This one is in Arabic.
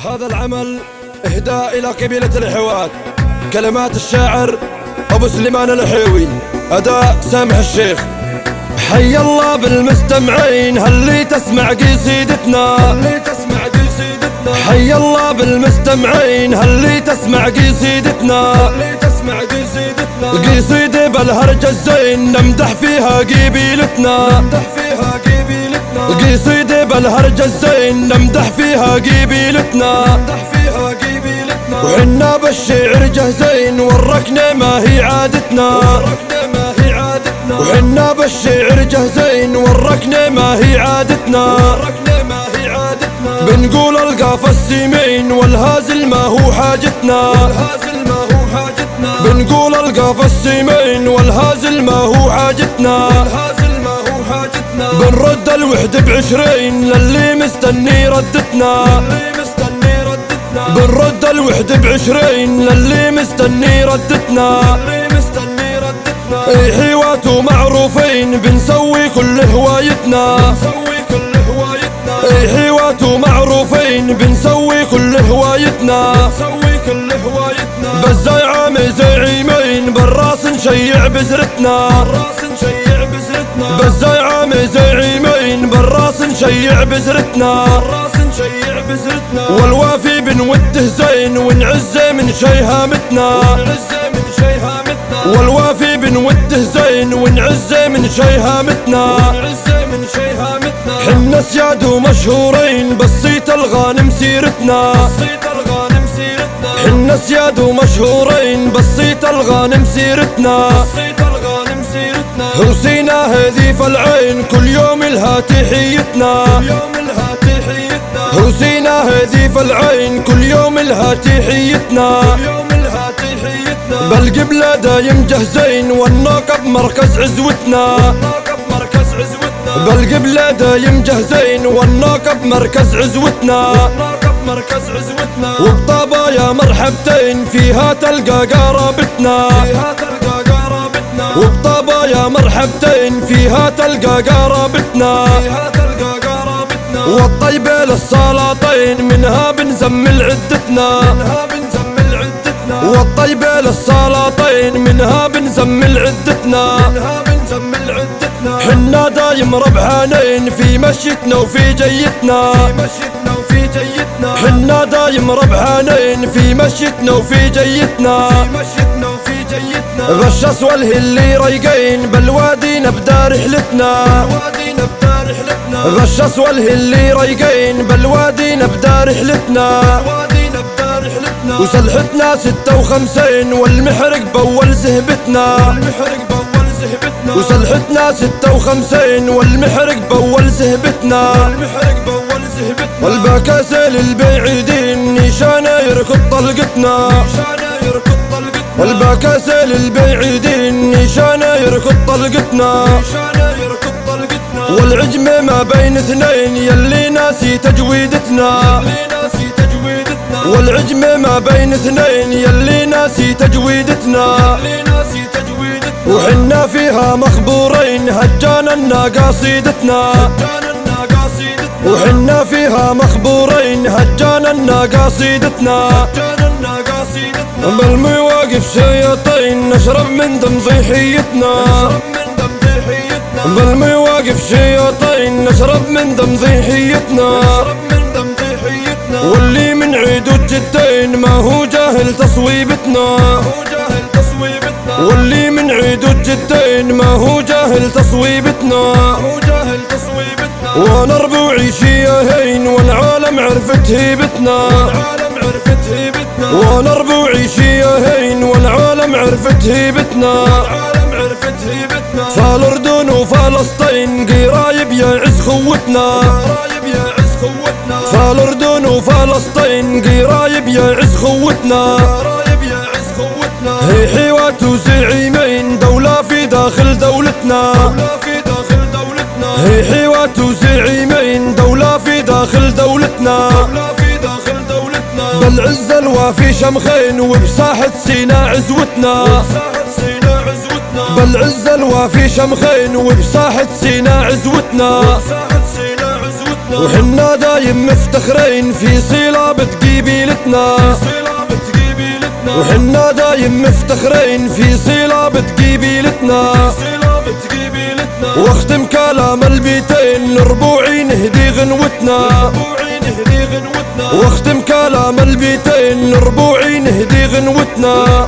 هذا العمل إهداء إلى قبيلة الحوات. كلمات الشاعر أبو سليمان الحيوي، أداء سامح الشيخ. حي الله بالمستمعين هاللي تسمع قصيدتنا، حي الله بالمستمعين هاللي تسمع قصيدتنا، قصيدة بالهرج الزين نمدح فيها قبيلتنا، قصيدة بالهرج الزين نمدح فيها قبيلتنا، وحنا بالشعر جاهزين والركنة ما هي عادتنا، وحنا بالشعر جاهزين والركنة ما هي عادتنا، بنقول القاف السيمين والهازل ما هو حاجتنا، بنقول القاف السيمين والهازل ما هو حاجتنا، بنرد الوحدة ب20 للي مستني ردتنا، بنرد الوحدة ب20 للي مستني ردتنا، حوات ومعروفين بنسوي كل هوايتنا، حوات ومعروفين بنسوي كل هوايتنا، بزاي عامي زعيمين بالراس نشيع بزرتنا، بزاي عامي زعيمين بالراس نشيع بزرتنا، والوافي بنوده زين ونعزه من شيهامتنا، والوافي بنوده زين ونعزه من شيهامتنا، حنا سياد ومشهورين بالصيت الغانم سيرتنا، حنا سياد ومشهورين بالصيت الغانم سيرتنا، هوسينا هذي فالعين كل يوم لها تحيتنا، هوسينا هذي فالعين كل يوم لها تحيتنا، بالقبلة دايم جاهزين والناقب مركز عزوتنا، بالقبلة دايم جاهزين والناقب مركز عزوتنا، وبطابة يا مرحبتين فيها تلقى قرابتنا، وبطابة يا مرحبتين فيها تلقى قرابتنا، والطيبة للسلاطين منها بنزمل عدتنا، والطيبة للسلاطين منها بنزمل عدتنا، حنا دايم ربحانين في مشيتنا وفي جيتنا، حنا دايم ربحانين في مشيتنا وفي جيتنا، بالشص والهلي ريقين بالوادي نبدا رحلتنا، بالشص والهلي ريقين بالوادي نبدا رحلتنا، وسلحتنا 56 والمحرق بول زهبتنا، وسلحتنا 56 والمحرق بول زهبتنا، والبكاسل البعيدين نشانه يركض طلقتنا، والبكاسل البعيدين نشانه يركض طلقتنا، والعجمة ما بين اثنين يلي ناسي تجويدتنا، والعجمة ما بين اثنين يلي ناسي تجويدتنا، وحنا فيها مخبورين هجانا قصيدتنا، وحنا فيها مخبورين هجانا قصيدتنا، بالمواقف شياطين نشرب من دم ضحيتنا، بالمواقف شياطين نشرب من دم ضحيتنا، واللي من عيد الجدين ما هو جاهل تصويبتنا، واللي من عيد الجدين ما هو جاهل تصويبتنا، وانا ربوعي شياهين والعالم عرفت هيبتنا، وانا ربوعي شياهين والعالم عرفت هيبتنا، فالاردن وفلسطين قرايب يعز خوتنا، فالاردن وفلسطين قرايب يعز خوتنا، هي حوات وزعيمين دولة في داخل دولتنا، هي حوات وزعيمين دولة في داخل دولتنا، بالعز الوافي شمخين وبساحة سيناء عزوتنا، بالعز الوافي شمخين وبساحة سيناء عزوتنا، وحنا دايم مفتخرين في صلابة قبيلتنا، وحنا دايم مفتخرين في صلابة قبيلتنا. واختم كلام البيتين لربوعي نهدي غنوتنا، واختم كلام البيتين لربوعي نهدي غنوتنا.